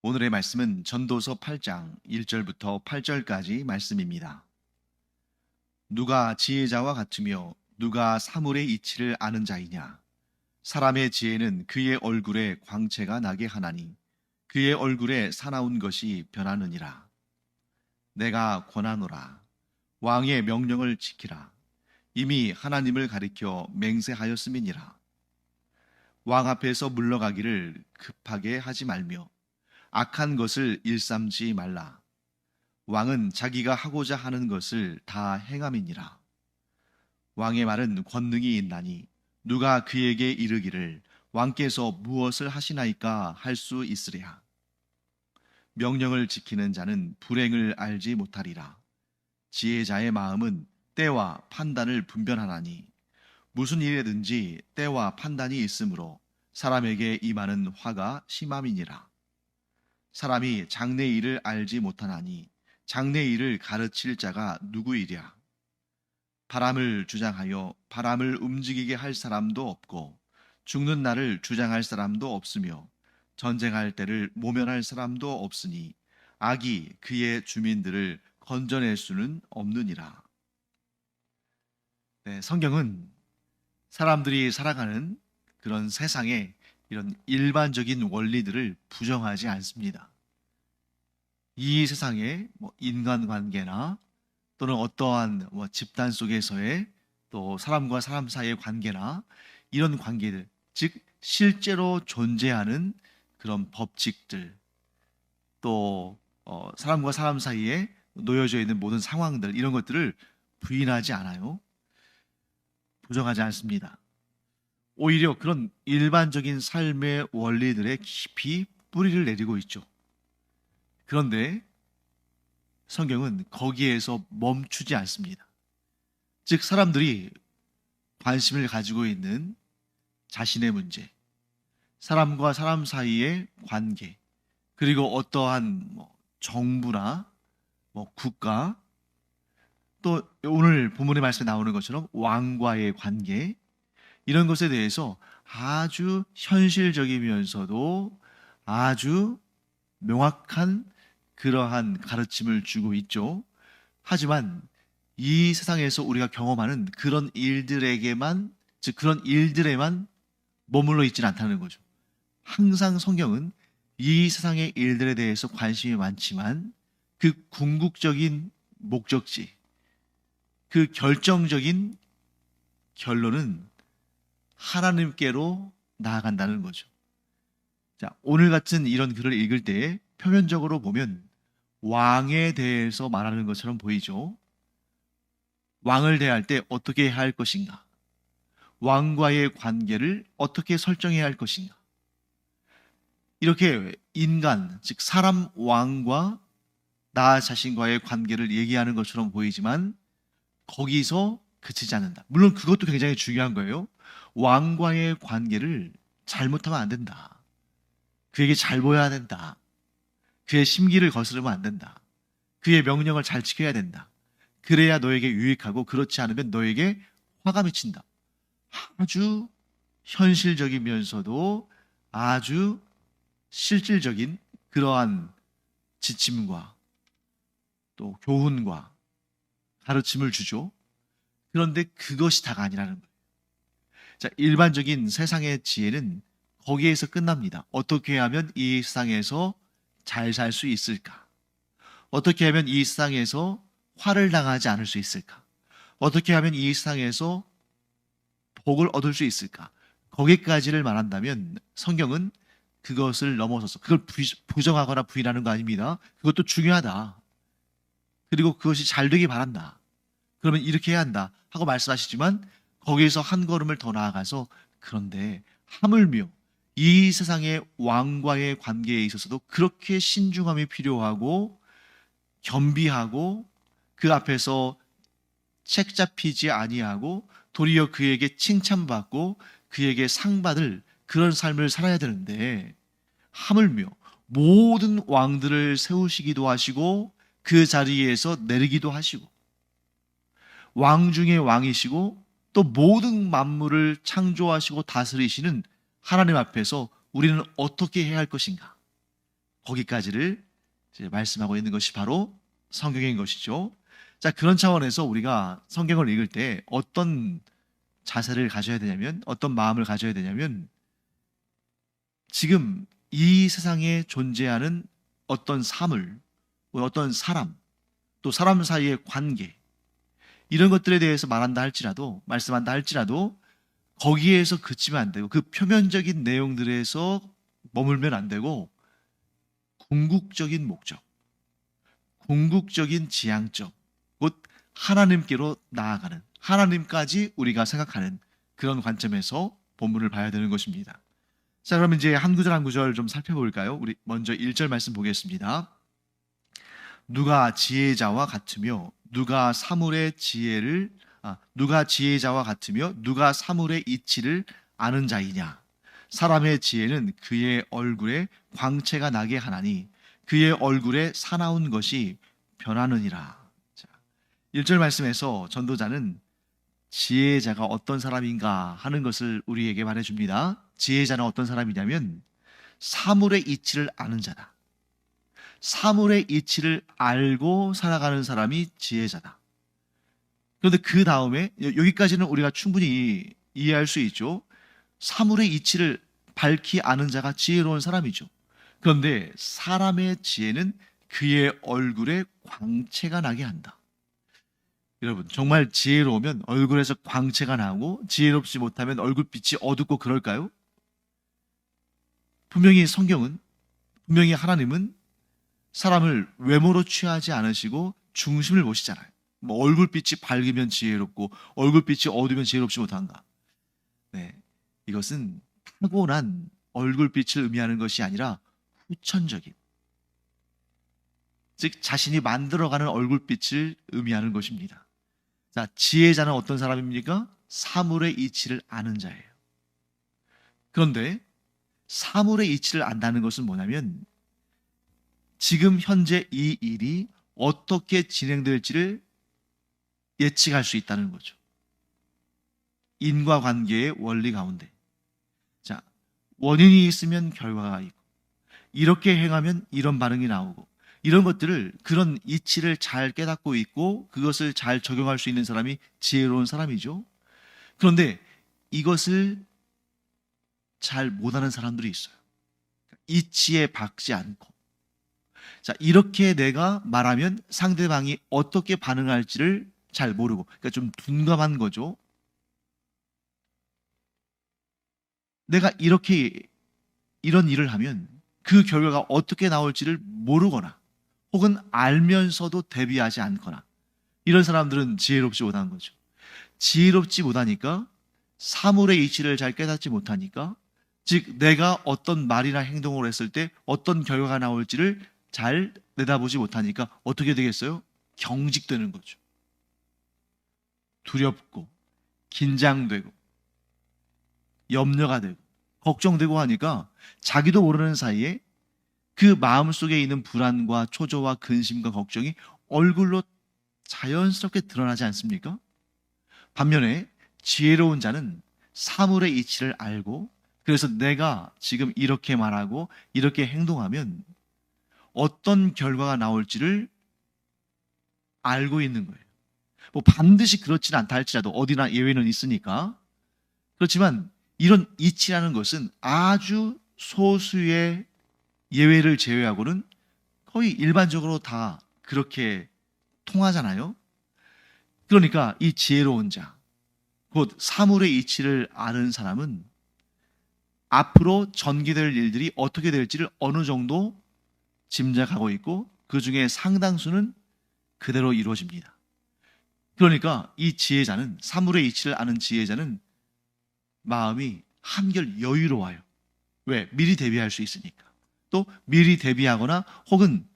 오늘의 말씀은 전도서 8장 1절부터 8절까지 말씀입니다. 누가 지혜자와 같으며 누가 사물의 이치를 아는 자이냐? 사람의 지혜는 그의 얼굴에 광채가 나게 하나니 그의 얼굴에 사나운 것이 변하느니라. 내가 권하노라. 왕의 명령을 지키라. 이미 하나님을 가리켜 맹세하였음이니라. 왕 앞에서 물러가기를 급하게 하지 말며 악한 것을 일삼지 말라. 왕은 자기가 하고자 하는 것을 다 행함이니라. 왕의 말은 권능이 있나니 누가 그에게 이르기를 왕께서 무엇을 하시나이까 할 수 있으랴. 명령을 지키는 자는 불행을 알지 못하리라. 지혜자의 마음은 때와 판단을 분별하나니 무슨 일에든지 때와 판단이 있으므로 사람에게 임하는 화가 심함이니라. 사람이 장래의 일을 알지 못하나니 장래의 일을 가르칠 자가 누구이랴. 바람을 주장하여 바람을 움직이게 할 사람도 없고 죽는 날을 주장할 사람도 없으며 전쟁할 때를 모면할 사람도 없으니 악이 그의 주민들을 건져낼 수는 없느니라. 성경은 사람들이 살아가는 그런 세상에 이런 일반적인 원리들을 부정하지 않습니다. 이 세상의 인간관계나 또는 어떠한 집단 속에서의 또 사람과 사람 사이의 관계나 이런 관계들, 즉 실제로 존재하는 그런 법칙들, 또 사람과 사람 사이에 놓여져 있는 모든 상황들, 이런 것들을 부인하지 않아요. 부정하지 않습니다. 오히려 그런 일반적인 삶의 원리들에 깊이 뿌리를 내리고 있죠. 그런데 성경은 거기에서 멈추지 않습니다. 즉 사람들이 관심을 가지고 있는 자신의 문제, 사람과 사람 사이의 관계, 그리고 어떠한 정부나 국가, 또 오늘 본문의 말씀에 나오는 것처럼 왕과의 관계, 이런 것에 대해서 아주 현실적이면서도 아주 명확한 그러한 가르침을 주고 있죠. 하지만 이 세상에서 우리가 경험하는 그런 일들에게만, 즉 그런 일들에만 머물러 있지는 않다는 거죠. 항상 성경은 이 세상의 일들에 대해서 관심이 많지만 그 궁극적인 목적지, 그 결정적인 결론은 하나님께로 나아간다는 거죠. 자, 오늘 같은 이런 글을 읽을 때 표면적으로 보면 왕에 대해서 말하는 것처럼 보이죠. 왕을 대할 때 어떻게 해야 할 것인가? 왕과의 관계를 어떻게 설정해야 할 것인가? 이렇게 인간, 즉 사람 왕과 나 자신과의 관계를 얘기하는 것처럼 보이지만 거기서 그치지 않는다. 물론 그것도 굉장히 중요한 거예요. 왕과의 관계를 잘못하면 안 된다. 그에게 잘 보여야 된다. 그의 심기를 거스르면 안 된다. 그의 명령을 잘 지켜야 된다. 그래야 너에게 유익하고 그렇지 않으면 너에게 화가 미친다. 아주 현실적이면서도 아주 실질적인 그러한 지침과 또 교훈과 가르침을 주죠. 그런데 그것이 다가 아니라는 거예요. 자, 일반적인 세상의 지혜는 거기에서 끝납니다. 어떻게 하면 이 세상에서 잘 살 수 있을까? 어떻게 하면 이 세상에서 화를 당하지 않을 수 있을까? 어떻게 하면 이 세상에서 복을 얻을 수 있을까? 거기까지를 말한다면 성경은 그것을 넘어서서 그걸 부정하거나 부인하는 거 아닙니다. 그것도 중요하다. 그리고 그것이 잘 되기 바란다. 그러면 이렇게 해야 한다 하고 말씀하시지만 거기에서 한 걸음을 더 나아가서 그런데 하물며 이 세상의 왕과의 관계에 있어서도 그렇게 신중함이 필요하고 겸비하고 그 앞에서 책 잡히지 아니하고 도리어 그에게 칭찬받고 그에게 상받을 그런 삶을 살아야 되는데 하물며 모든 왕들을 세우시기도 하시고 그 자리에서 내리기도 하시고 왕 중에 왕이시고 또 모든 만물을 창조하시고 다스리시는 하나님 앞에서 우리는 어떻게 해야 할 것인가? 거기까지를 이제 말씀하고 있는 것이 바로 성경인 것이죠. 자, 그런 차원에서 우리가 성경을 읽을 때 어떤 자세를 가져야 되냐면, 어떤 마음을 가져야 되냐면, 지금 이 세상에 존재하는 어떤 사물, 어떤 사람, 또 사람 사이의 관계, 이런 것들에 대해서 말씀한다 할지라도 거기에서 그치면 안 되고, 그 표면적인 내용들에서 머물면 안 되고, 궁극적인 목적, 궁극적인 지향점, 곧 하나님께로 나아가는, 하나님까지 우리가 생각하는 그런 관점에서 본문을 봐야 되는 것입니다. 자, 그럼 이제 한 구절 한 구절 좀 살펴볼까요? 우리 먼저 1절 말씀 보겠습니다. 누가 지혜자와 같으며 누가 지혜자와 같으며 누가 사물의 이치를 아는 자이냐? 사람의 지혜는 그의 얼굴에 광채가 나게 하나니 그의 얼굴에 사나운 것이 변하느니라. 자, 1절 말씀에서 전도자는 지혜자가 어떤 사람인가 하는 것을 우리에게 말해줍니다. 지혜자는 어떤 사람이냐면 사물의 이치를 아는 자다. 사물의 이치를 알고 살아가는 사람이 지혜자다. 그런데 그 다음에 여기까지는 우리가 충분히 이해할 수 있죠. 사물의 이치를 밝히 아는 자가 지혜로운 사람이죠. 그런데 사람의 지혜는 그의 얼굴에 광채가 나게 한다. 여러분, 정말 지혜로우면 얼굴에서 광채가 나고 지혜롭지 못하면 얼굴빛이 어둡고 그럴까요? 분명히 하나님은 사람을 외모로 취하지 않으시고 중심을 보시잖아요. 뭐 얼굴빛이 밝으면 지혜롭고 얼굴빛이 어두우면 지혜롭지 못한가? 네, 이것은 타고난 얼굴빛을 의미하는 것이 아니라 후천적인, 즉 자신이 만들어가는 얼굴빛을 의미하는 것입니다. 자, 지혜자는 어떤 사람입니까? 사물의 이치를 아는 자예요. 그런데 사물의 이치를 안다는 것은 뭐냐면 지금 현재 이 일이 어떻게 진행될지를 예측할 수 있다는 거죠. 인과관계의 원리 가운데. 자, 원인이 있으면 결과가 있고, 이렇게 행하면 이런 반응이 나오고, 이런 것들을, 그런 이치를 잘 깨닫고 있고 그것을 잘 적용할 수 있는 사람이 지혜로운 사람이죠. 그런데 이것을 잘 못하는 사람들이 있어요. 이치에 박지 않고, 자, 이렇게 내가 말하면 상대방이 어떻게 반응할지를 잘 모르고, 그러니까 좀 둔감한 거죠. 내가 이런 일을 하면 그 결과가 어떻게 나올지를 모르거나 혹은 알면서도 대비하지 않거나, 이런 사람들은 지혜롭지 못한 거죠. 지혜롭지 못하니까, 사물의 이치를 잘 깨닫지 못하니까, 즉 내가 어떤 말이나 행동을 했을 때 어떤 결과가 나올지를 잘 내다보지 못하니까 어떻게 되겠어요? 경직되는 거죠. 두렵고 긴장되고 염려가 되고 걱정되고 하니까 자기도 모르는 사이에 그 마음속에 있는 불안과 초조와 근심과 걱정이 얼굴로 자연스럽게 드러나지 않습니까? 반면에 지혜로운 자는 사물의 이치를 알고, 그래서 내가 지금 이렇게 말하고 이렇게 행동하면 어떤 결과가 나올지를 알고 있는 거예요. 뭐 반드시 그렇지는 않다 할지라도 어디나 예외는 있으니까. 그렇지만 이런 이치라는 것은 아주 소수의 예외를 제외하고는 거의 일반적으로 다 그렇게 통하잖아요. 그러니까 이 지혜로운 자, 곧 사물의 이치를 아는 사람은 앞으로 전개될 일들이 어떻게 될지를 어느 정도 짐작하고 있고 그 중에 상당수는 그대로 이루어집니다. 그러니까 이 지혜자는, 사물의 이치를 아는 지혜자는 마음이 한결 여유로워요. 왜? 미리 대비할 수 있으니까. 또 미리 대비하거나 혹은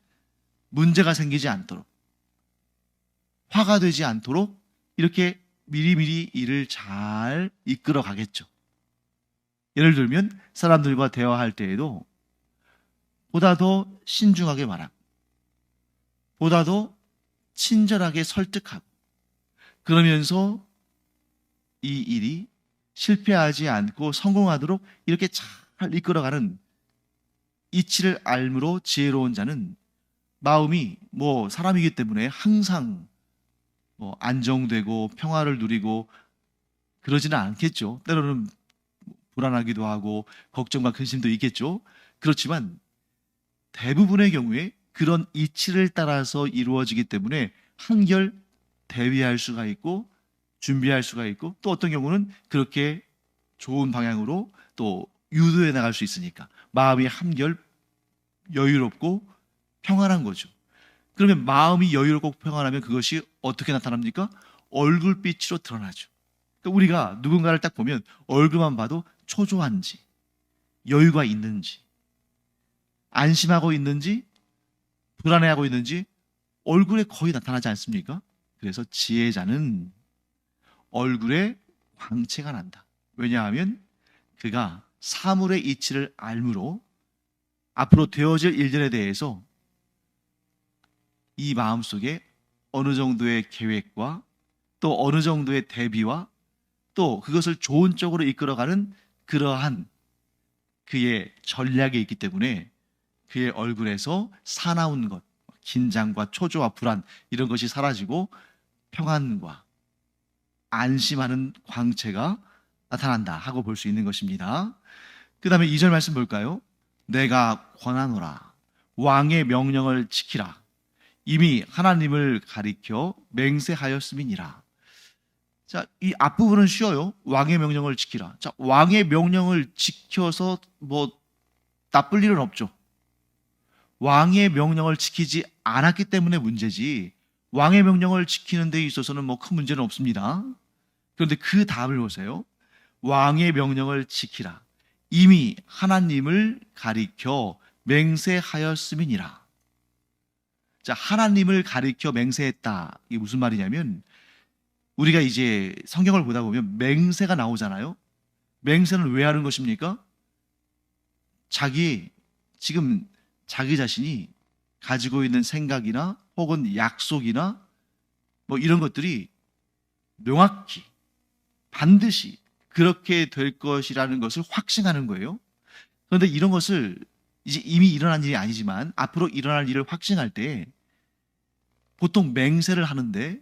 문제가 생기지 않도록, 화가 되지 않도록 이렇게 미리미리 일을 잘 이끌어 가겠죠. 예를 들면 사람들과 대화할 때에도 보다 더 신중하게 말하고, 보다 더 친절하게 설득하고, 그러면서 이 일이 실패하지 않고 성공하도록 이렇게 잘 이끌어가는 이치를 알므로 지혜로운 자는 마음이 사람이기 때문에 항상 안정되고 평화를 누리고 그러지는 않겠죠. 때로는 불안하기도 하고 걱정과 근심도 있겠죠. 그렇지만 대부분의 경우에 그런 이치를 따라서 이루어지기 때문에 한결 대비할 수가 있고 준비할 수가 있고, 또 어떤 경우는 그렇게 좋은 방향으로 또 유도해 나갈 수 있으니까 마음이 한결 여유롭고 평안한 거죠. 그러면 마음이 여유롭고 평안하면 그것이 어떻게 나타납니까? 얼굴빛으로 드러나죠. 그러니까 우리가 누군가를 딱 보면 얼굴만 봐도 초조한지, 여유가 있는지, 안심하고 있는지, 불안해하고 있는지 얼굴에 거의 나타나지 않습니까? 그래서 지혜자는 얼굴에 광채가 난다. 왜냐하면 그가 사물의 이치를 알므로 앞으로 되어질 일들에 대해서 이 마음속에 어느 정도의 계획과 또 어느 정도의 대비와 또 그것을 좋은 쪽으로 이끌어가는 그러한 그의 전략이 있기 때문에 그의 얼굴에서 사나운 것, 긴장과 초조와 불안 이런 것이 사라지고 평안과 안심하는 광채가 나타난다 하고 볼 수 있는 것입니다. 그 다음에 2절 말씀 볼까요? 내가 권하노라 왕의 명령을 지키라 이미 하나님을 가리켜 맹세하였음이니라. 자, 이 앞부분은 쉬워요. 왕의 명령을 지키라. 자, 왕의 명령을 지켜서 나쁠 일은 없죠. 왕의 명령을 지키지 않았기 때문에 문제지, 왕의 명령을 지키는 데 있어서는 큰 문제는 없습니다. 그런데 그 다음을 보세요. 왕의 명령을 지키라. 이미 하나님을 가리켜 맹세하였음이니라. 자, 하나님을 가리켜 맹세했다. 이게 무슨 말이냐면, 우리가 이제 성경을 보다 보면 맹세가 나오잖아요. 맹세는 왜 하는 것입니까? 지금 자기 자신이 가지고 있는 생각이나 혹은 약속이나 이런 것들이 명확히 반드시 그렇게 될 것이라는 것을 확신하는 거예요. 그런데 이런 것을 이제 이미 일어난 일이 아니지만 앞으로 일어날 일을 확신할 때 보통 맹세를 하는데,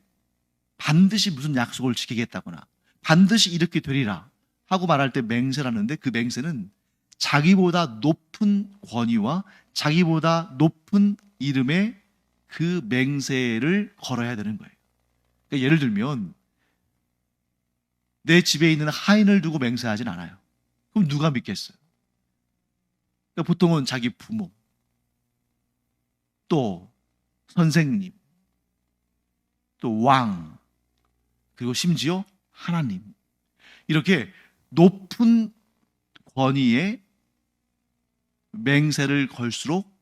반드시 무슨 약속을 지키겠다거나 반드시 이렇게 되리라 하고 말할 때 맹세를 하는데, 그 맹세는 자기보다 높은 권위와 자기보다 높은 이름의 그 맹세를 걸어야 되는 거예요. 그러니까 예를 들면 내 집에 있는 하인을 두고 맹세하진 않아요. 그럼 누가 믿겠어요? 그러니까 보통은 자기 부모, 또 선생님, 또 왕, 그리고 심지어 하나님, 이렇게 높은 권위의 맹세를 걸수록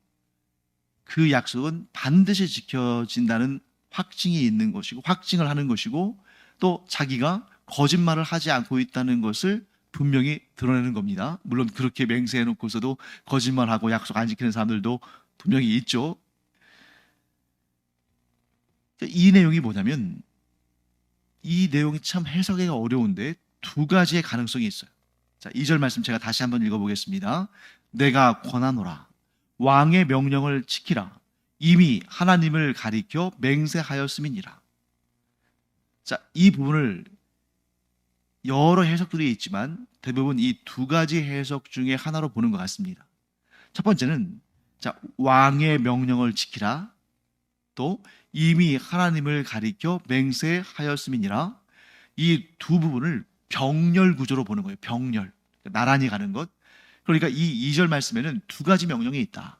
그 약속은 반드시 지켜진다는 확증이 있는 것이고, 확증을 하는 것이고, 또 자기가 거짓말을 하지 않고 있다는 것을 분명히 드러내는 겁니다. 물론 그렇게 맹세해놓고서도 거짓말하고 약속 안 지키는 사람들도 분명히 있죠. 이 내용이 뭐냐면, 이 내용이 참 해석하기가 어려운데 두 가지의 가능성이 있어요. 자, 2절 말씀 제가 다시 한번 읽어보겠습니다. 내가 권하노라 왕의 명령을 지키라 이미 하나님을 가리켜 맹세하였음이니라. 자, 이 부분을 여러 해석들이 있지만 대부분 이 두 가지 해석 중에 하나로 보는 것 같습니다. 첫 번째는, 자, 왕의 명령을 지키라, 또 이미 하나님을 가리켜 맹세하였음이니라. 이 두 부분을 병렬 구조로 보는 거예요. 병렬, 나란히 가는 것. 그러니까 이 2절 말씀에는 두 가지 명령이 있다.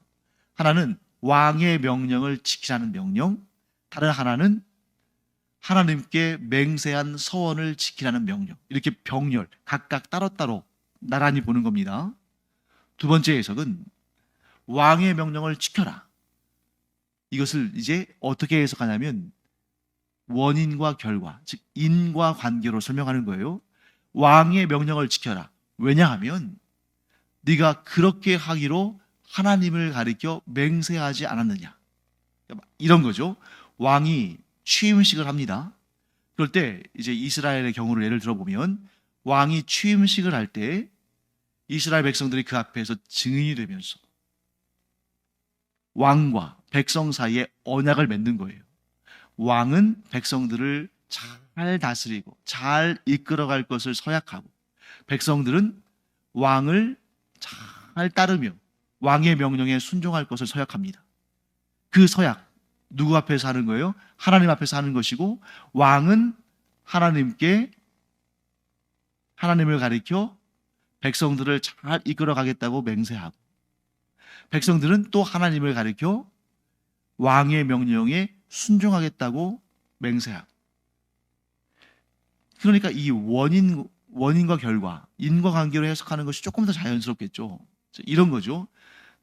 하나는 왕의 명령을 지키라는 명령, 다른 하나는 하나님께 맹세한 서원을 지키라는 명령. 이렇게 병렬, 각각 따로따로 나란히 보는 겁니다. 두 번째 해석은 왕의 명령을 지켜라. 이것을 이제 어떻게 해석하냐면 원인과 결과, 즉 인과 관계로 설명하는 거예요. 왕의 명령을 지켜라. 왜냐하면 네가 그렇게 하기로 하나님을 가리켜 맹세하지 않았느냐. 이런 거죠. 왕이 취임식을 합니다. 그럴 때 이제 이스라엘의 경우를 예를 들어보면, 왕이 취임식을 할 때 이스라엘 백성들이 그 앞에서 증인이 되면서 왕과 백성 사이에 언약을 맺는 거예요. 왕은 백성들을 잘 다스리고 잘 이끌어갈 것을 서약하고, 백성들은 왕을 잘 따르며 왕의 명령에 순종할 것을 서약합니다. 그 서약, 누구 앞에서 하는 거예요? 하나님 앞에서 하는 것이고, 왕은 하나님을 가리켜 백성들을 잘 이끌어 가겠다고 맹세하고, 백성들은 또 하나님을 가리켜 왕의 명령에 순종하겠다고 맹세하고. 그러니까 이 원인과 결과, 인과관계로 해석하는 것이 조금 더 자연스럽겠죠. 이런 거죠.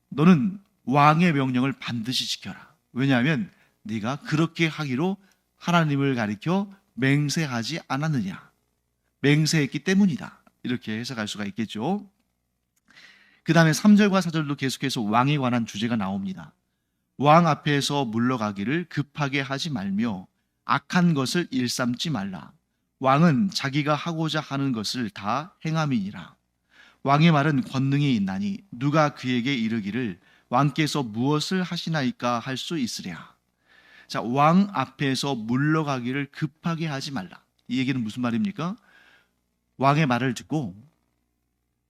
너는 왕의 명령을 반드시 지켜라. 왜냐하면 네가 그렇게 하기로 하나님을 가리켜 맹세하지 않았느냐. 맹세했기 때문이다. 이렇게 해석할 수가 있겠죠. 그 다음에 3절과 4절도 계속해서 왕에 관한 주제가 나옵니다. 왕 앞에서 물러가기를 급하게 하지 말며 악한 것을 일삼지 말라. 왕은 자기가 하고자 하는 것을 다 행함이니라. 왕의 말은 권능이 있나니 누가 그에게 이르기를 왕께서 무엇을 하시나이까 할 수 있으랴. 자, 왕 앞에서 물러가기를 급하게 하지 말라. 이 얘기는 무슨 말입니까? 왕의 말을 듣고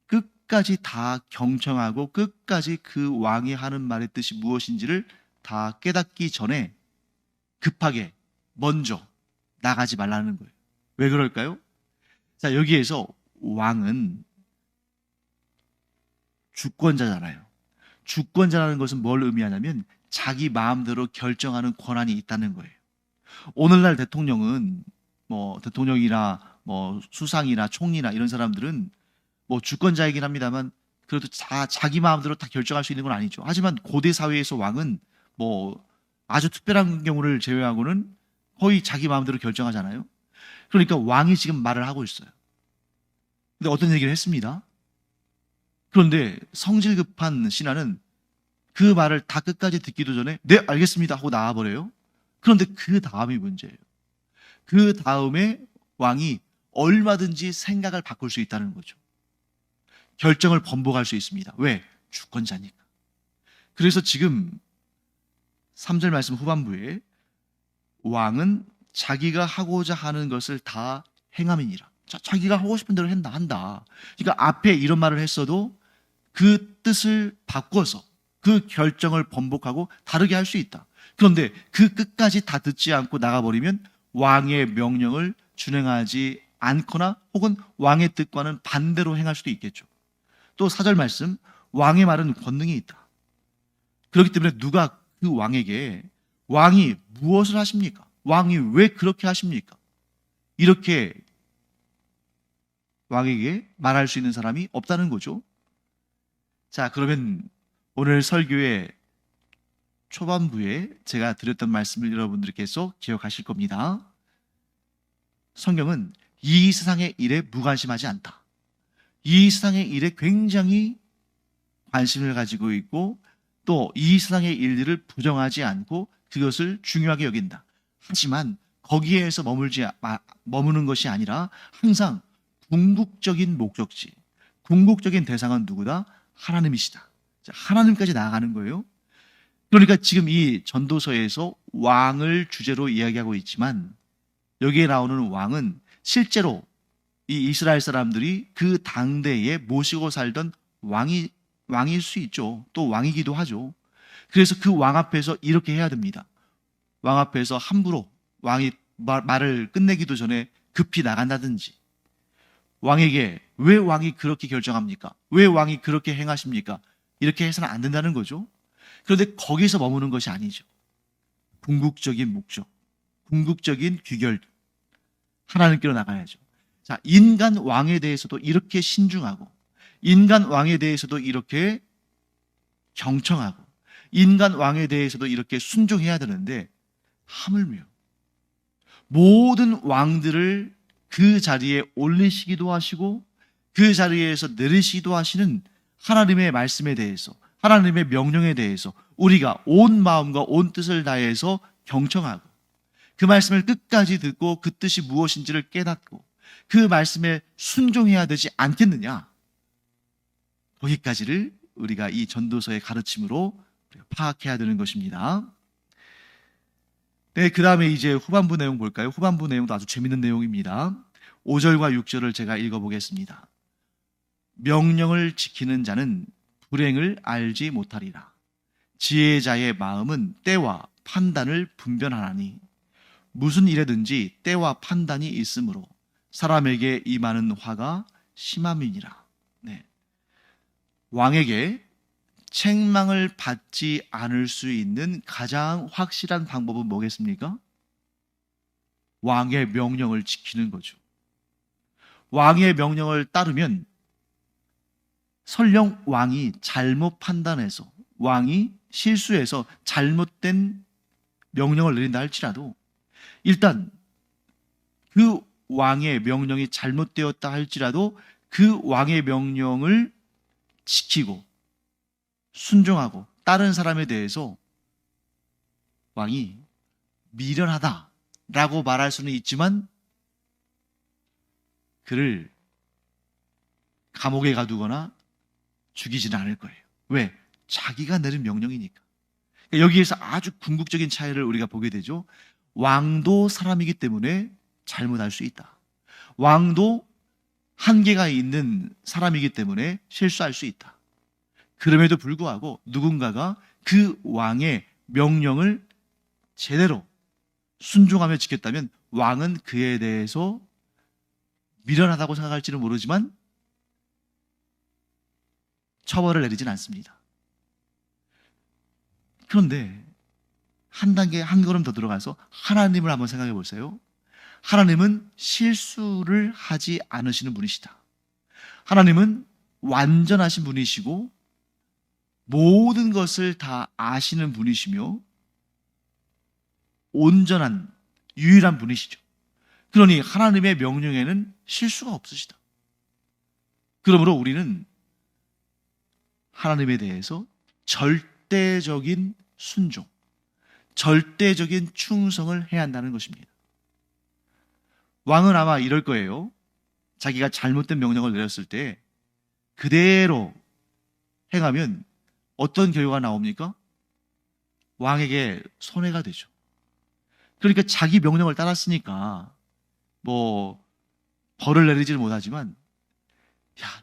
끝까지 다 경청하고 끝까지 그 왕이 하는 말의 뜻이 무엇인지를 다 깨닫기 전에 급하게 먼저 나가지 말라는 거예요. 왜 그럴까요? 자, 여기에서 왕은 주권자잖아요. 주권자라는 것은 뭘 의미하냐면 자기 마음대로 결정하는 권한이 있다는 거예요. 오늘날 대통령은 대통령이나 수상이나 총리나 이런 사람들은 주권자이긴 합니다만 그래도 다 자기 마음대로 다 결정할 수 있는 건 아니죠. 하지만 고대 사회에서 왕은 아주 특별한 경우를 제외하고는 거의 자기 마음대로 결정하잖아요. 그러니까 왕이 지금 말을 하고 있어요. 근데 어떤 얘기를 했습니다. 그런데 성질 급한 신하는 그 말을 다 끝까지 듣기도 전에 네, 알겠습니다 하고 나와버려요. 그런데 그 다음이 문제예요. 그 다음에 왕이 얼마든지 생각을 바꿀 수 있다는 거죠. 결정을 번복할 수 있습니다. 왜? 주권자니까. 그래서 지금 3절 말씀 후반부에 왕은 자기가 하고자 하는 것을 다 행함이니라. 자기가 하고 싶은 대로 한다. 그러니까 앞에 이런 말을 했어도 그 뜻을 바꿔서 그 결정을 번복하고 다르게 할 수 있다. 그런데 그 끝까지 다 듣지 않고 나가버리면 왕의 명령을 준행하지 않거나 혹은 왕의 뜻과는 반대로 행할 수도 있겠죠. 또 4절 말씀, 왕의 말은 권능이 있다. 그렇기 때문에 누가 그 왕에게 왕이 무엇을 하십니까? 왕이 왜 그렇게 하십니까? 이렇게 왕에게 말할 수 있는 사람이 없다는 거죠. 자, 그러면 오늘 설교의 초반부에 제가 드렸던 말씀을 여러분들께서 기억하실 겁니다. 성경은 이 세상의 일에 무관심하지 않다. 이 세상의 일에 굉장히 관심을 가지고 있고 또 이 세상의 일들을 부정하지 않고 그것을 중요하게 여긴다. 하지만 거기에서 머무는 것이 아니라 항상 궁극적인 목적지, 궁극적인 대상은 누구다? 하나님이시다. 하나님까지 나아가는 거예요. 그러니까 지금 이 전도서에서 왕을 주제로 이야기하고 있지만 여기에 나오는 왕은 실제로 이 이스라엘 사람들이 그 당대에 모시고 살던 왕일 수 있죠. 또 왕이기도 하죠. 그래서 그 왕 앞에서 이렇게 해야 됩니다. 왕 앞에서 함부로 왕이 말을 끝내기도 전에 급히 나간다든지, 왕에게 왜 왕이 그렇게 결정합니까? 왜 왕이 그렇게 행하십니까? 이렇게 해서는 안 된다는 거죠. 그런데 거기서 머무는 것이 아니죠. 궁극적인 목적, 궁극적인 귀결, 하나님께로 나가야죠. 자, 인간 왕에 대해서도 이렇게 신중하고, 인간 왕에 대해서도 이렇게 경청하고, 인간 왕에 대해서도 이렇게 순종해야 되는데 하물며 모든 왕들을 그 자리에 올리시기도 하시고 그 자리에서 내리시기도 하시는 하나님의 말씀에 대해서, 하나님의 명령에 대해서 우리가 온 마음과 온 뜻을 다해서 경청하고 그 말씀을 끝까지 듣고 그 뜻이 무엇인지를 깨닫고 그 말씀에 순종해야 되지 않겠느냐. 거기까지를 우리가 이 전도서의 가르침으로 파악해야 되는 것입니다. 네, 그 다음에 이제 후반부 내용 볼까요? 후반부 내용도 아주 재밌는 내용입니다. 5절과 6절을 제가 읽어보겠습니다. 명령을 지키는 자는 불행을 알지 못하리라. 지혜자의 마음은 때와 판단을 분별하나니 무슨 일에든지 때와 판단이 있으므로 사람에게 임하는 화가 심함이니라. 네. 왕에게 책망을 받지 않을 수 있는 가장 확실한 방법은 뭐겠습니까? 왕의 명령을 지키는 거죠. 왕의 명령을 따르면 설령 왕이 잘못 판단해서, 왕이 실수해서 잘못된 명령을 내린다 할지라도 일단 그 왕의 명령이 잘못되었다 할지라도 그 왕의 명령을 지키고 순종하고 다른 사람에 대해서 왕이 미련하다라고 말할 수는 있지만 그를 감옥에 가두거나 죽이지는 않을 거예요. 왜? 자기가 내린 명령이니까. 여기에서 아주 궁극적인 차이를 우리가 보게 되죠. 왕도 사람이기 때문에 잘못할 수 있다. 왕도 한계가 있는 사람이기 때문에 실수할 수 있다. 그럼에도 불구하고 누군가가 그 왕의 명령을 제대로 순종하며 지켰다면 왕은 그에 대해서 미련하다고 생각할지는 모르지만 처벌을 내리진 않습니다. 그런데 한 단계, 한 걸음 더 들어가서 하나님을 한번 생각해 보세요. 하나님은 실수를 하지 않으시는 분이시다. 하나님은 완전하신 분이시고 모든 것을 다 아시는 분이시며 온전한 유일한 분이시죠. 그러니 하나님의 명령에는 실수가 없으시다. 그러므로 우리는 하나님에 대해서 절대적인 순종, 절대적인 충성을 해야 한다는 것입니다. 왕은 아마 이럴 거예요. 자기가 잘못된 명령을 내렸을 때 그대로 행하면 어떤 결과가 나옵니까? 왕에게 손해가 되죠. 그러니까 자기 명령을 따랐으니까 벌을 내리지는 못하지만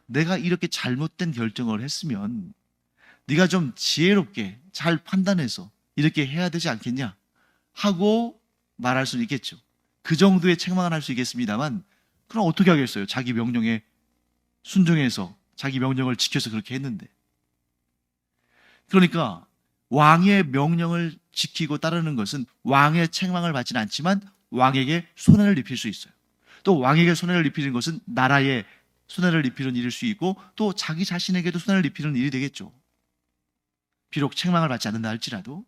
내가 이렇게 잘못된 결정을 했으면 네가 좀 지혜롭게 잘 판단해서 이렇게 해야 되지 않겠냐 하고 말할 수는 있겠죠. 그 정도의 책망을 할 수 있겠습니다만 그럼 어떻게 하겠어요? 자기 명령에 순종해서 자기 명령을 지켜서 그렇게 했는데. 그러니까 왕의 명령을 지키고 따르는 것은 왕의 책망을 받지는 않지만 왕에게 손해를 입힐 수 있어요. 또 왕에게 손해를 입히는 것은 나라에 손해를 입히는 일일 수 있고 또 자기 자신에게도 손해를 입히는 일이 되겠죠. 비록 책망을 받지 않는다 할지라도.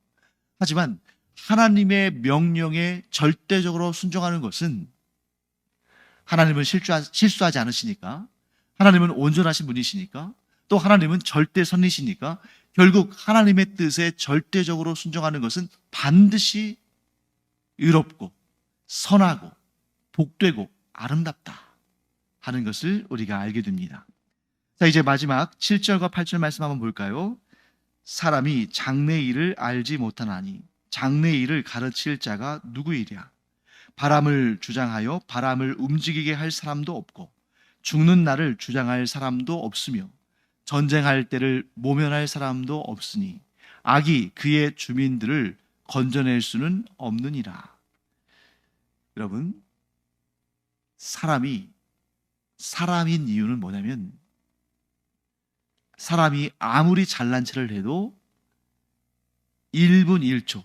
하지만 하나님의 명령에 절대적으로 순종하는 것은 하나님은 실수하지 않으시니까, 하나님은 온전하신 분이시니까, 또 하나님은 절대 선이시니까 결국 하나님의 뜻에 절대적으로 순종하는 것은 반드시 의롭고 선하고 복되고 아름답다 하는 것을 우리가 알게 됩니다. 자, 이제 마지막 7절과 8절 말씀 한번 볼까요? 사람이 장래의 일을 알지 못하나니 장래의 일을 가르칠 자가 누구이랴? 바람을 주장하여 바람을 움직이게 할 사람도 없고 죽는 날을 주장할 사람도 없으며 전쟁할 때를 모면할 사람도 없으니 악이 그의 주민들을 건져낼 수는 없느니라. 여러분, 사람이 사람인 이유는 뭐냐면 사람이 아무리 잘난 체를 해도 1분 1초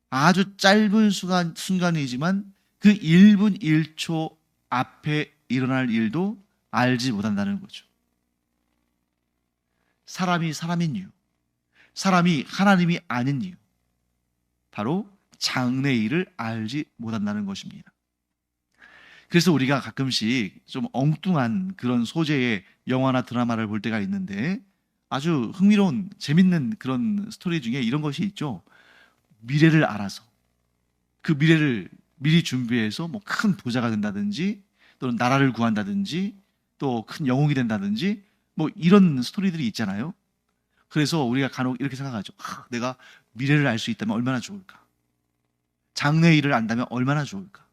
아주 짧은 순간이지만 그 1분 1초 앞에 일어날 일도 알지 못한다는 거죠. 사람이 사람인 이유, 사람이 하나님이 아닌 이유, 바로 장래의 일을 알지 못한다는 것입니다. 그래서 우리가 가끔씩 좀 엉뚱한 그런 소재의 영화나 드라마를 볼 때가 있는데 아주 흥미로운 재밌는 그런 스토리 중에 이런 것이 있죠. 미래를 알아서 그 미래를 미리 준비해서 큰 부자가 된다든지 또는 나라를 구한다든지 또 큰 영웅이 된다든지 이런 스토리들이 있잖아요. 그래서 우리가 간혹 이렇게 생각하죠. 내가 미래를 알 수 있다면 얼마나 좋을까? 장래의 일을 안다면 얼마나 좋을까?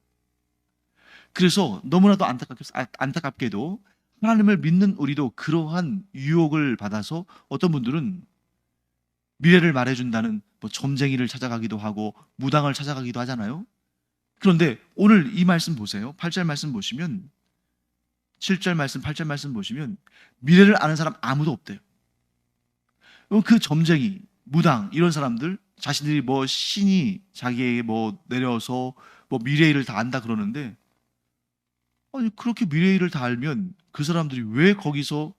그래서 너무나도 안타깝게도 하나님을 믿는 우리도 그러한 유혹을 받아서 어떤 분들은 미래를 말해준다는 뭐 점쟁이를 찾아가기도 하고 무당을 찾아가기도 하잖아요. 그런데 오늘 이 말씀 보세요. 8절 말씀 보시면 7절 말씀, 8절 말씀 보시면 미래를 아는 사람 아무도 없대요. 그 점쟁이, 무당 이런 사람들 자신들이 뭐 신이 자기에게 뭐 내려서 뭐 미래의 일을 다 안다 그러는데, 아니 그렇게 미래의 일을 다 알면 그 사람들이 왜 거기서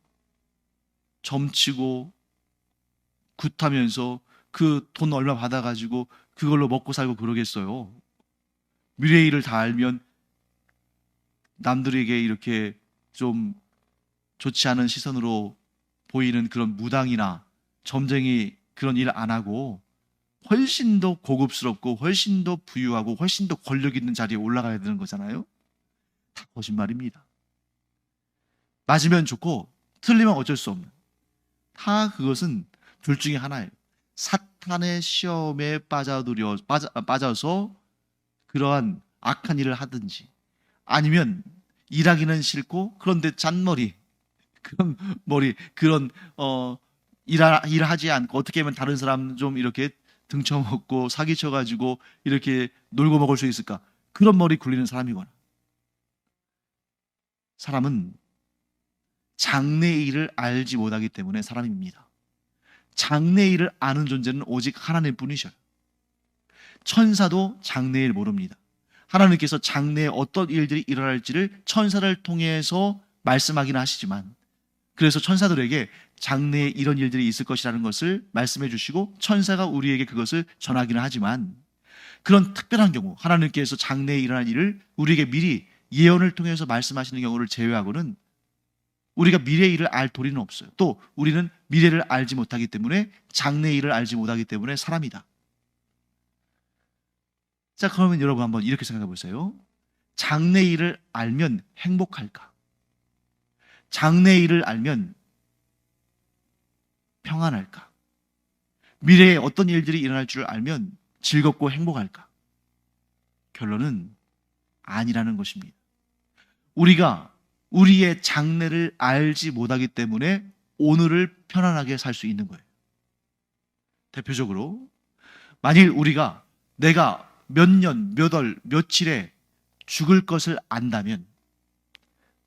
점치고 굿하면서 그 돈 얼마 받아가지고 그걸로 먹고 살고 그러겠어요? 미래의 일을 다 알면 남들에게 이렇게 좀 좋지 않은 시선으로 보이는 그런 무당이나 점쟁이 그런 일 안 하고 훨씬 더 고급스럽고 훨씬 더 부유하고 훨씬 더 권력 있는 자리에 올라가야 되는 거잖아요. 다 거짓말입니다. 맞으면 좋고 틀리면 어쩔 수 없는, 다 그것은 둘 중에 하나예요. 사탄의 시험에 빠져서 그러한 악한 일을 하든지, 아니면 일하기는 싫고 그런데 잔머리, 그런 머리, 그런 일하지 않고 어떻게 하면 다른 사람 좀 이렇게 등쳐먹고 사기쳐가지고 이렇게 놀고 먹을 수 있을까, 그런 머리 굴리는 사람이거나, 사람은 장래의 일을 알지 못하기 때문에 사람입니다. 장래의 일을 아는 존재는 오직 하나님 뿐이셔요. 천사도 장래의 일 모릅니다. 하나님께서 장래에 어떤 일들이 일어날지를 천사를 통해서 말씀하기는 하시지만, 그래서 천사들에게 장래에 이런 일들이 있을 것이라는 것을 말씀해 주시고 천사가 우리에게 그것을 전하기는 하지만, 그런 특별한 경우 하나님께서 장래에 일어날 일을 우리에게 미리 예언을 통해서 말씀하시는 경우를 제외하고는 우리가 미래의 일을 알 도리는 없어요. 또 우리는 미래를 알지 못하기 때문에, 장래의 일을 알지 못하기 때문에 사람이다. 자, 그러면 여러분 한번 이렇게 생각해 보세요. 장래의 일을 알면 행복할까? 장래의 일을 알면 평안할까? 미래에 어떤 일들이 일어날 줄 알면 즐겁고 행복할까? 결론은 아니라는 것입니다. 우리가 우리의 장래를 알지 못하기 때문에 오늘을 편안하게 살 수 있는 거예요. 대표적으로 만일 우리가 내가 몇 년, 몇 월, 며칠에 죽을 것을 안다면,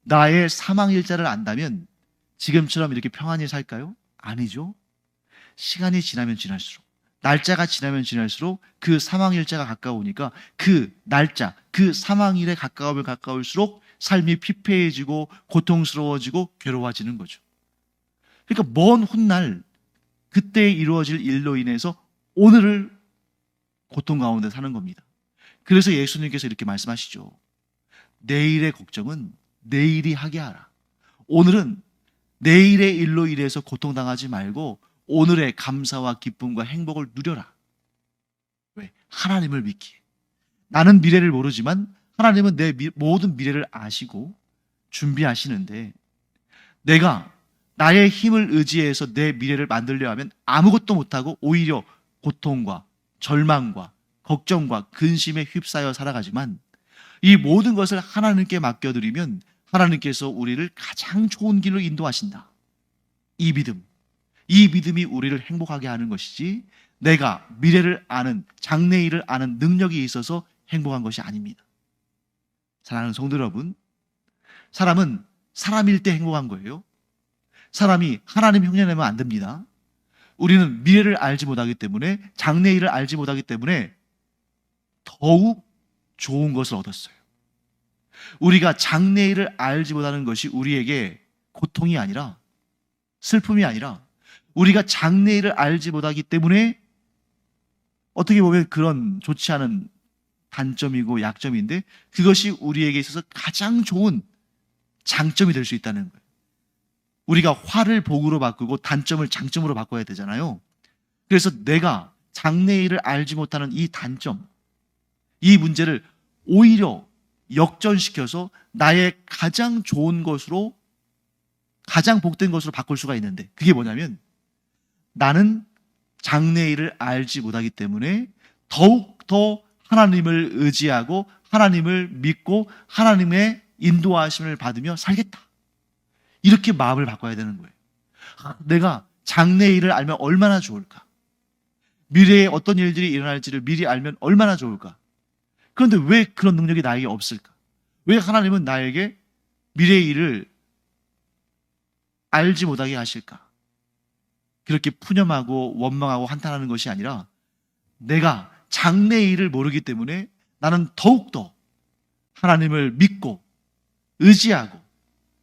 나의 사망일자를 안다면 지금처럼 이렇게 평안히 살까요? 아니죠. 시간이 지나면 지날수록, 날짜가 지나면 지날수록 그 사망일자가 가까우니까 그 날짜, 그 사망일에 가까우면 가까울수록 삶이 피폐해지고 고통스러워지고 괴로워지는 거죠. 그러니까 먼 훗날 그때 이루어질 일로 인해서 오늘을 고통 가운데 사는 겁니다. 그래서 예수님께서 이렇게 말씀하시죠. 내일의 걱정은 내일이 하게 하라. 오늘은 내일의 일로 인해서 고통당하지 말고 오늘의 감사와 기쁨과 행복을 누려라. 왜? 하나님을 믿기에. 나는 미래를 모르지만 하나님은 내 모든 미래를 아시고 준비하시는데, 내가 나의 힘을 의지해서 내 미래를 만들려 하면 아무것도 못하고 오히려 고통과 절망과 걱정과 근심에 휩싸여 살아가지만, 이 모든 것을 하나님께 맡겨드리면 하나님께서 우리를 가장 좋은 길로 인도하신다. 이 믿음이 우리를 행복하게 하는 것이지, 내가 미래를 아는, 장래의 일을 아는 능력이 있어서 행복한 것이 아닙니다. 사랑하는 성도 여러분, 사람은 사람일 때 행복한 거예요. 사람이 하나님 흉내내면 안 됩니다. 우리는 미래를 알지 못하기 때문에, 장래의 일을 알지 못하기 때문에 더욱 좋은 것을 얻었어요. 우리가 장래의 일을 알지 못하는 것이 우리에게 고통이 아니라, 슬픔이 아니라, 우리가 장래의 일을 알지 못하기 때문에 어떻게 보면 그런 좋지 않은 단점이고 약점인데, 그것이 우리에게 있어서 가장 좋은 장점이 될 수 있다는 거예요. 우리가 화를 복으로 바꾸고 단점을 장점으로 바꿔야 되잖아요. 그래서 내가 장래의 일을 알지 못하는 이 단점, 이 문제를 오히려 역전시켜서 나의 가장 좋은 것으로, 가장 복된 것으로 바꿀 수가 있는데, 그게 뭐냐면 나는 장래일을 알지 못하기 때문에 더욱더 하나님을 의지하고 하나님을 믿고 하나님의 인도하심을 받으며 살겠다. 이렇게 마음을 바꿔야 되는 거예요. 내가 장래일을 알면 얼마나 좋을까? 미래에 어떤 일들이 일어날지를 미리 알면 얼마나 좋을까? 그런데 왜 그런 능력이 나에게 없을까? 왜 하나님은 나에게 미래의 일을 알지 못하게 하실까? 그렇게 푸념하고 원망하고 한탄하는 것이 아니라 내가 장래의 일을 모르기 때문에 나는 더욱더 하나님을 믿고 의지하고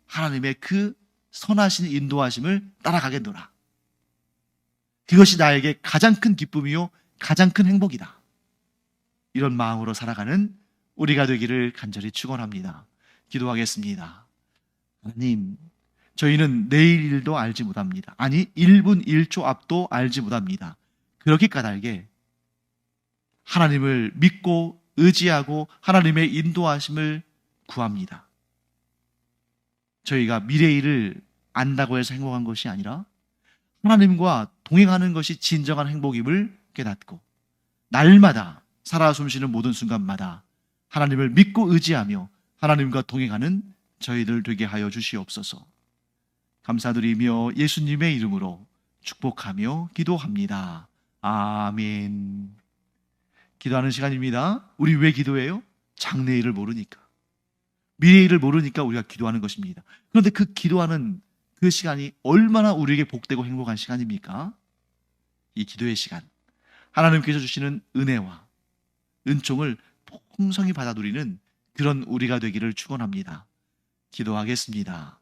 하나님의 그 선하신 인도하심을 따라가겠노라. 그것이 나에게 가장 큰 기쁨이요 가장 큰 행복이다. 이런 마음으로 살아가는 우리가 되기를 간절히 축원합니다. 기도하겠습니다. 하나님, 저희는 내일 일도 알지 못합니다. 아니 1분 1초 앞도 알지 못합니다. 그렇게 까닭에 하나님을 믿고 의지하고 하나님의 인도하심을 구합니다. 저희가 미래일을 안다고 해서 행복한 것이 아니라 하나님과 동행하는 것이 진정한 행복임을 깨닫고 날마다 살아 숨쉬는 모든 순간마다 하나님을 믿고 의지하며 하나님과 동행하는 저희들 되게 하여 주시옵소서. 감사드리며 예수님의 이름으로 축복하며 기도합니다. 아멘. 기도하는 시간입니다. 우리 왜 기도해요? 장래일을 모르니까. 미래일을 모르니까 우리가 기도하는 것입니다. 그런데 그 기도하는 그 시간이 얼마나 우리에게 복되고 행복한 시간입니까? 이 기도의 시간, 하나님께서 주시는 은혜와 은총을 풍성히 받아 누리는 그런 우리가 되기를 축원합니다. 기도하겠습니다.